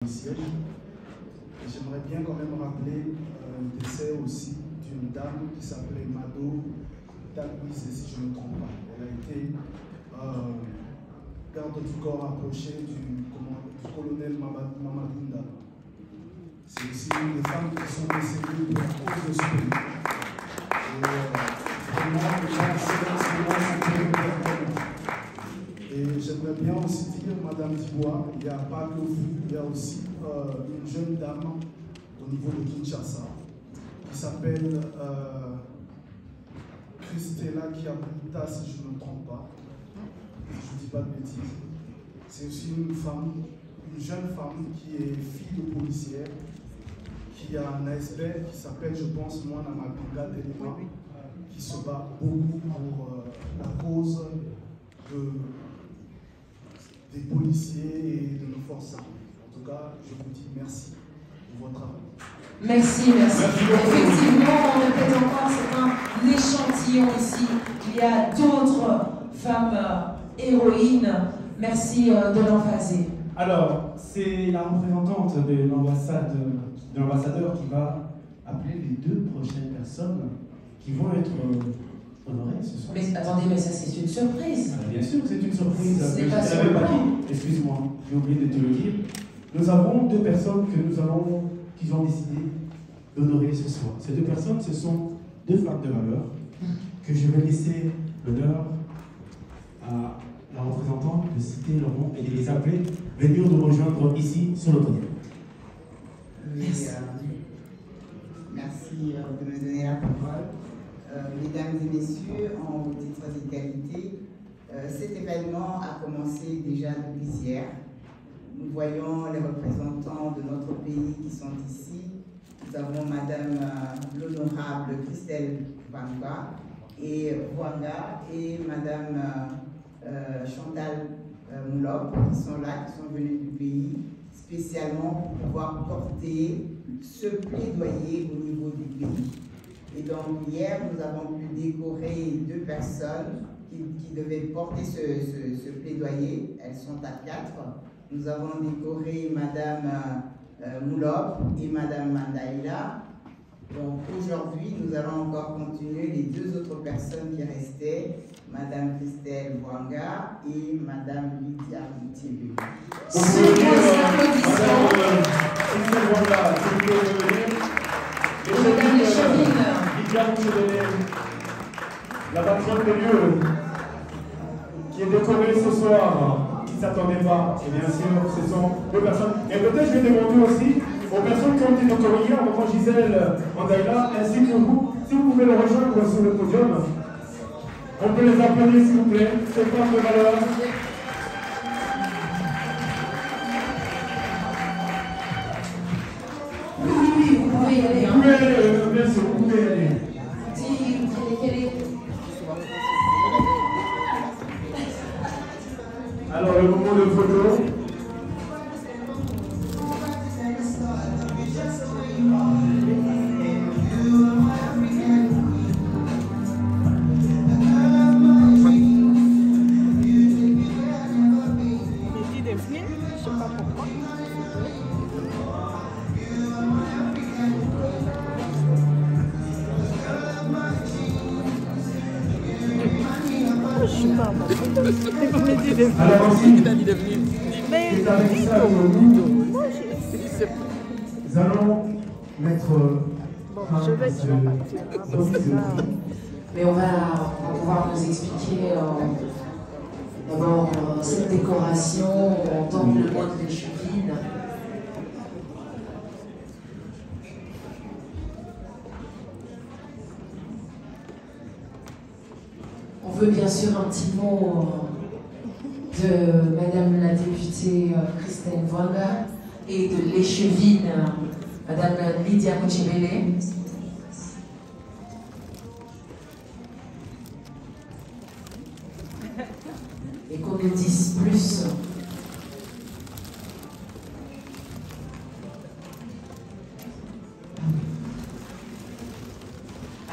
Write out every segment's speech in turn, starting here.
siège. J'aimerais bien quand même rappeler le décès aussi d'une dame qui s'appelait Mado Talouise, si je ne me trompe pas. Elle a été garde du corps rapproché du colonel Mamadunda. C'est aussi une des femmes qui sont décédées pour la cause de ce pays. Et j'aimerais bien aussi dire, Madame Dubois, il n'y a pas que vous, il y a aussi une jeune dame au niveau de Kinshasa qui s'appelle Christella Kiabuta, si je ne me trompe pas. Je ne dis pas de bêtises. C'est aussi une femme, une jeune femme qui est fille de policière, qui a un iceberg qui s'appelle, je pense, moi, Namaganga Telema, qui se bat beaucoup pour la cause des policiers et de nos forces armées. En tout cas, je vous dis merci pour votre travail. Merci, merci. Effectivement, on répète encore, c'est un échantillon ici. Il y a d'autres femmes héroïnes. Merci de l'emphaser. Alors, c'est la représentante de l'ambassadeur qui va appeler les deux prochaines personnes qui vont être honorées ce soir. Mais attendez, mais ça c'est une surprise. Alors, bien sûr, c'est une surprise. Ce n'est pas Excuse-moi, j'ai oublié de te le dire. Nous avons deux personnes qui ont décidé d'honorer ce soir. Ces deux personnes, ce sont deux femmes de valeur que je vais laisser l'honneur à la représentante de citer leur nom et de les appeler venir nous rejoindre ici sur le podium. Merci de me donner la parole. Mesdames et messieurs, en vos titres et qualités, cet événement a commencé déjà depuis hier. Nous voyons les représentants de notre pays qui sont ici. Nous avons Madame l'honorable Christelle Vanga et Madame Chantal Moulop qui sont là, qui sont venus du pays spécialement pour pouvoir porter ce plaidoyer au niveau du pays. Et donc hier, nous avons pu décorer deux personnes qui devaient porter ce plaidoyer. Elles sont à 4. Nous avons décoré Madame Moulop et Madame Mandaïla. Donc aujourd'hui, nous allons encore continuer les deux autres personnes qui restaient, Madame Christelle Wanga et Madame Lydia Moutiébé. La patronne de lieu qui est décorée ce soir, qui ne s'attendait pas, et bien sûr, ce sont deux personnes. Et peut-être je vais demander aussi aux personnes qui ont été décorées hier, notamment Gisèle Mandaïla, ainsi que vous, si vous pouvez le rejoindre sur le podium, on peut les appeler s'il vous plaît, ces femmes de valeur. Oui, vous pouvez y aller. Vous pouvez y aller, bien sûr, vous pouvez y aller. Alors, le moment de photo. Alors aussi, c'est avec ça que nous allons mettre je vais sûrement partir. Mais on va pouvoir nous expliquer d'abord cette décoration en tant que le mois de l'échevine. On veut bien sûr un petit mot de Madame la députée Christelle Vanga et de l'échevine Madame Lydia Moutiébé. Et qu'on nous dise plus.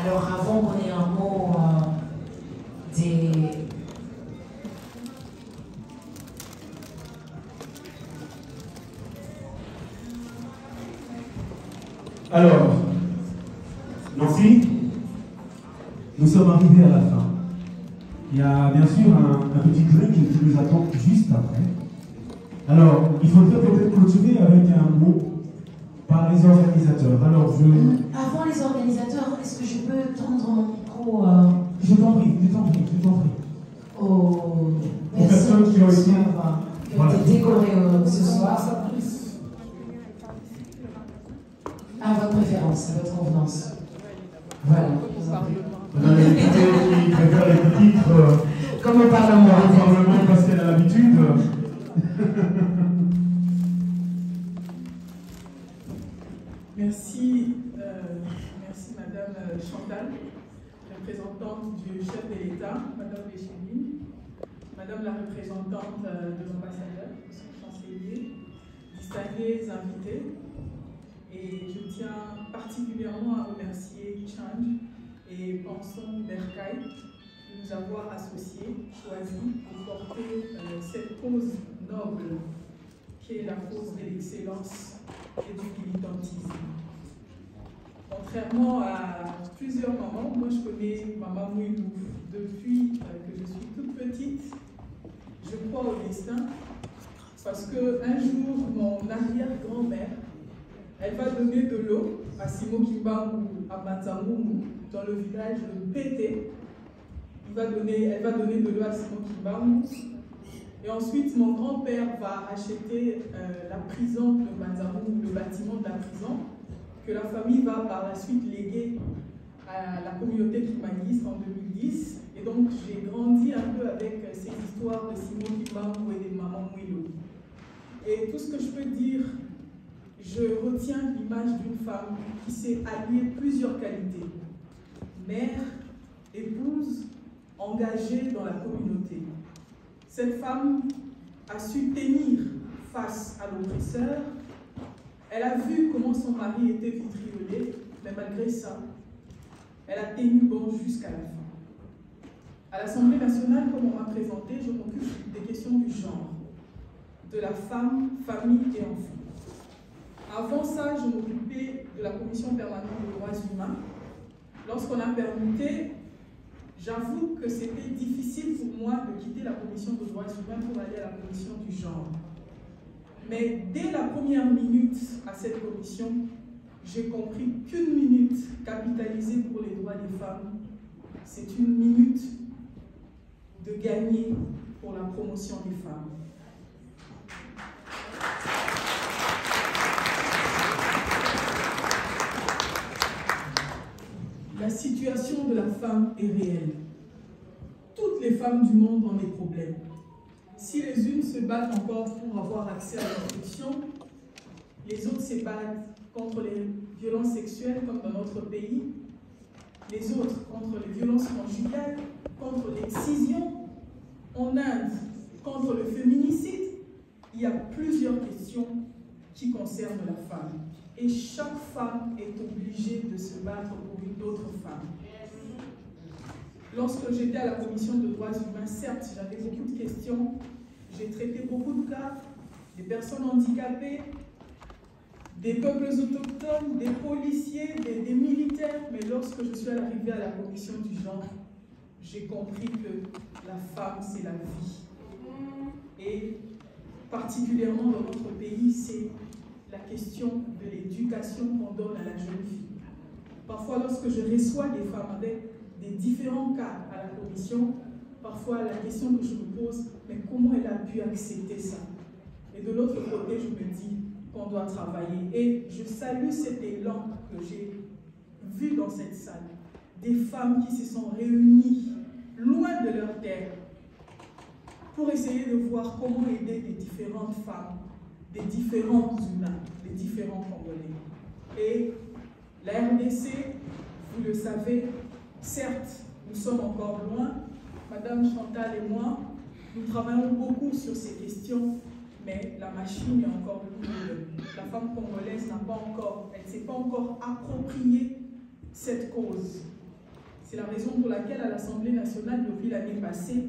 Alors avant qu'on ait un mot des Alors, Nancy, nous sommes arrivés à la fin. Il y a bien sûr un petit drink qui nous attend juste après. Alors, il faudrait peut-être clôturer avec un mot par les organisateurs. Alors, Avant les organisateurs, est-ce que je peux tendre mon micro Je t'en prie. aux personnes qui ont été décorées ce soir. À votre préférence, à votre convenance. Voilà. On a une invitée qui préfère les titres comme au Parlement. Parce qu'elle a l'habitude. Merci Madame Chantal, représentante du chef de l'État, Madame Léchevine, Madame la représentante de l'ambassadeur, Monsieur le chancelier, distingués invités. Et je tiens particulièrement à remercier Change et Panson Bercaille de nous avoir associés, choisis pour porter cette cause noble qui est la cause de l'excellence et du militantisme. Contrairement à plusieurs mamans, moi je connais Maman Mouilou depuis que je suis toute petite. Je crois au destin parce qu'un jour, mon arrière-grand-mère, elle va donner de l'eau à Simo Kimbangu, à Matamou, dans le village de Pété. Elle va donner de l'eau à Simo Kimbangu. Et ensuite, mon grand-père va acheter la prison de Matamou, le bâtiment de la prison, que la famille va par la suite léguer à la communauté climaniste en 2010. Et donc, j'ai grandi un peu avec ces histoires de Simo Kimbangu et de Maman Mouilou. Et tout ce que je peux dire, je retiens l'image d'une femme qui s'est alliée plusieurs qualités. Mère, épouse, engagée dans la communauté. Cette femme a su tenir face à l'oppresseur. Elle a vu comment son mari était vitriolé, mais malgré ça, elle a tenu bon jusqu'à la fin. À l'Assemblée nationale, comme on m'a présenté, je m'occupe des questions du genre, de la femme, famille et enfant. Avant ça, je m'occupais de la Commission permanente des droits humains. Lorsqu'on a permuté, j'avoue que c'était difficile pour moi de quitter la Commission des droits humains pour aller à la Commission du genre. Mais dès la première minute à cette commission, j'ai compris qu'une minute capitalisée pour les droits des femmes, c'est une minute de gagner pour la promotion des femmes. La situation de la femme est réelle. Toutes les femmes du monde ont des problèmes. Si les unes se battent encore pour avoir accès à l'instruction, les autres se battent contre les violences sexuelles comme dans notre pays, les autres contre les violences conjugales, contre l'excision, en Inde, contre le féminicide. Il y a plusieurs questions qui concernent la femme. Et chaque femme est obligée de se battre pour une autre femme. Lorsque j'étais à la Commission des droits humains, certes, j'avais beaucoup de questions. J'ai traité beaucoup de cas, des personnes handicapées, des peuples autochtones, des policiers, des militaires. Mais lorsque je suis arrivée à la Commission du genre, j'ai compris que la femme, c'est la vie. Et particulièrement dans notre pays, c'est la question de l'éducation qu'on donne à la jeune fille. Parfois, lorsque je reçois des femmes avec des différents cas à la commission, parfois la question que je me pose, mais comment elle a pu accepter ça? Et de l'autre côté, je me dis qu'on doit travailler. Et je salue cet élan que j'ai vu dans cette salle. Des femmes qui se sont réunies loin de leur terre pour essayer de voir comment aider les différentes femmes, des différents humains, les différents Congolais. Et la RDC, vous le savez, certes, nous sommes encore loin. Madame Chantal et moi, nous travaillons beaucoup sur ces questions, mais la machine est encore lourde. La femme congolaise n'a pas encore, elle ne s'est pas encore appropriée cette cause. C'est la raison pour laquelle à l'Assemblée nationale, depuis l'année passée,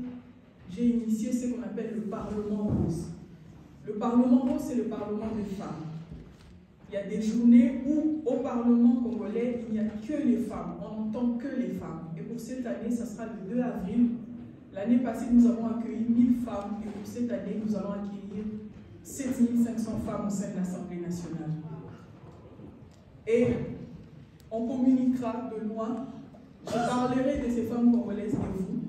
j'ai initié ce qu'on appelle le Parlement rose. Le Parlement rose, c'est le Parlement des femmes. Il y a des journées où, au Parlement congolais, il n'y a que les femmes. On n'entend que les femmes. Et pour cette année, ça sera le 2 avril. L'année passée, nous avons accueilli 1000 femmes. Et pour cette année, nous allons accueillir 7500 femmes au sein de l'Assemblée nationale. Et on communiquera de loin. Je parlerai de ces femmes congolaises et vous,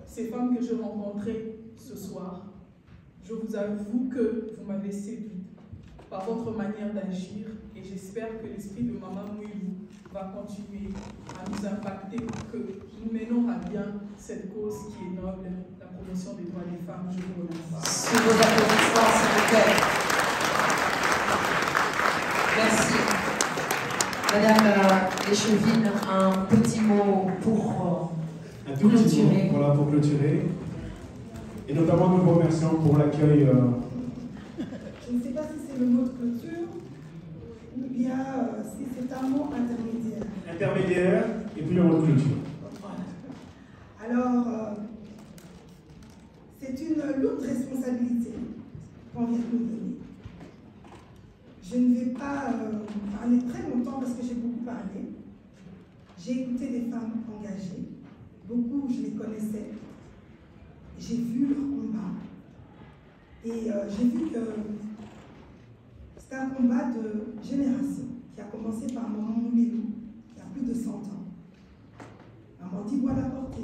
ces femmes que je rencontrais ce soir. Je vous avoue que vous m'avez séduite par votre manière d'agir et j'espère que l'esprit de Maman Mouilou va continuer à nous impacter pour que nous menons à bien cette cause qui est noble, la promotion des droits des femmes. Je vous remercie. Sous vos applaudissements, s'il vous plaît. Merci. Madame Léchevine, un petit mot pour clôturer. Voilà, pour clôturer. Et notamment, nous vous remercions pour l'accueil. Je ne sais pas si c'est le mot de clôture ou bien si c'est un mot intermédiaire. Intermédiaire et puis le mot de clôture. Voilà. Alors, c'est une lourde responsabilité qu'on vient de nous donner. Je ne vais pas parler très longtemps parce que j'ai beaucoup parlé. J'ai écouté des femmes engagées. Beaucoup, je les connaissais. J'ai vu leur combat. Et j'ai vu que c'est un combat de génération qui a commencé par Maman Moulilou, il y a plus de 100 ans. Maman Digwa l'a porté.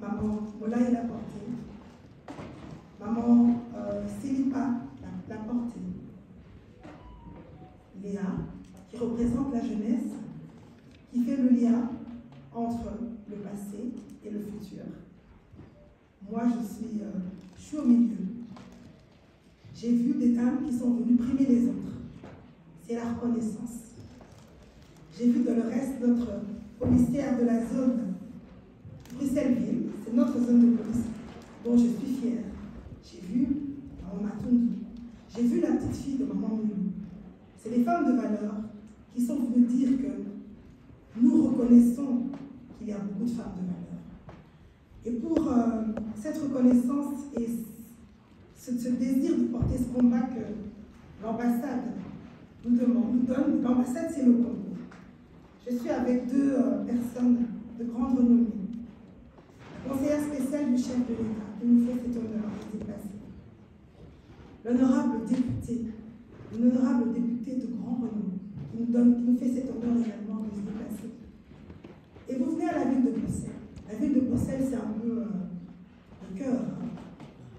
Maman Molaye l'a porté. Maman Silipa l'a porté. Léa, qui représente la jeunesse, qui fait le lien entre le passé et le futur. Moi, je suis au milieu. J'ai vu des dames qui sont venues primer les autres. C'est la reconnaissance. J'ai vu dans le reste notre policière de la zone Bruxelles-Ville, c'est notre zone de police, dont je suis fière. J'ai vu Maman Matundu. J'ai vu la petite fille de Maman Moulou. C'est des femmes de valeur qui sont venues dire que nous reconnaissons qu'il y a beaucoup de femmes de valeur. Et pour cette reconnaissance et ce désir de porter ce combat que l'ambassade nous donne, l'ambassade c'est le Congo. Je suis avec deux personnes de grande renommée. La conseillère spéciale du chef de l'État qui nous fait cet honneur de se déplacer. L'honorable député, une honorable députée de grand renom qui nous fait cet honneur également de se déplacer. Et vous venez à la ville de Bruxelles. La ville de Bruxelles, c'est un peu le cœur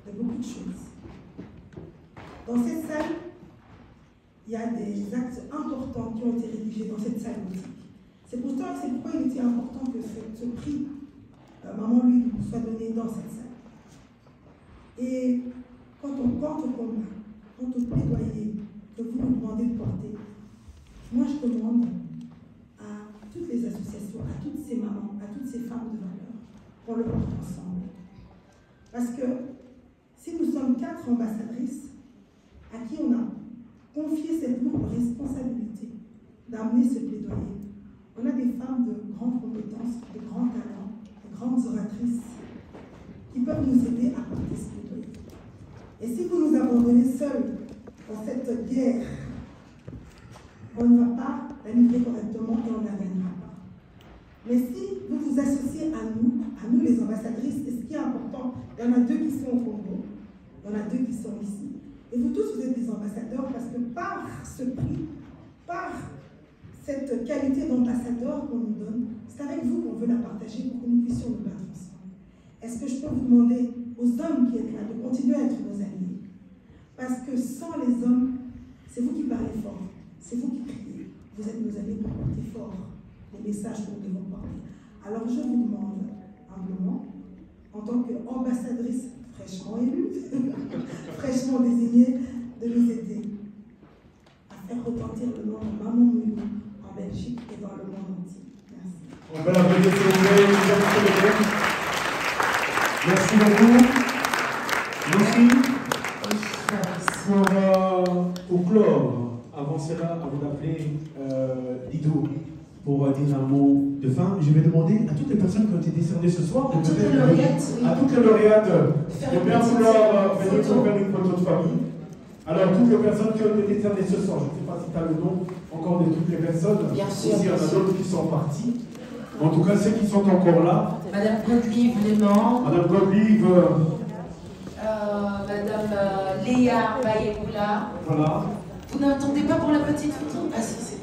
de beaucoup de choses. Dans cette salle, il y a des actes importants qui ont été rédigés dans cette salle boutique. C'est pourquoi il était important que ce prix Maman lui soit donné dans cette salle. Et quand on porte au combat, quant au plaidoyer que vous nous demandez de porter, moi je demande à toutes les associations, à toutes ces mamans, à toutes ces femmes de valeur, qu'on le porte ensemble. Parce que si nous sommes 4 ambassadrices à qui on a confié cette lourde responsabilité d'amener ce plaidoyer, on a des femmes de grandes compétences, de grands talents, de grandes oratrices qui peuvent nous aider à porter ce plaidoyer. Et si vous nous abandonnez seuls dans cette guerre, on ne va pas la livrer correctement et on ne la gagnera pas. Mais si vous vous associez à nous les ambassadrices, et ce qui est important, il y en a 2 qui sont au Congo, il y en a 2 qui sont ici, et vous tous vous êtes des ambassadeurs parce que par ce prix, par cette qualité d'ambassadeur qu'on nous donne, c'est avec vous qu'on veut la partager pour que nous puissions nous battre ensemble. Est-ce que je peux vous demander aux hommes qui êtes là de continuer à être nos alliés? Parce que sans les hommes, c'est vous qui parlez fort, c'est vous qui criez, vous êtes nos alliés pour porter fort les messages que nous devons porter. Alors je vous demande humblement, en tant qu'ambassadrice fraîchement élue, fraîchement désignée, de nous aider à faire retentir le nom de Maman Moulou en Belgique et dans le monde entier. Merci. On peut l'applaudir s'il vous plaît. Merci beaucoup. Merci. Pour clore, avant cela, avant d'appeler Lido pour dire un mot de fin, je vais demander à toutes les personnes qui ont été décernées ce soir, à toutes les lauréates, de bien vouloir venir faire une photo de famille. Alors, toutes les personnes qui ont été décernées ce soir, je ne sais pas si tu as le nom encore de toutes les personnes. Bien sûr. Aussi, il y en a d'autres qui sont partis. En tout cas, ceux qui sont encore là. Madame Godelive Léman. Madame Godelive. Madame Léa Bayeboula. Voilà. Vous n'entendez pas pour la petite photo? Ah si, c'est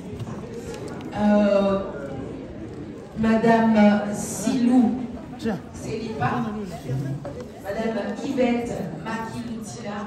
Madame Silou Célipa. Madame Yvette Makiloutila.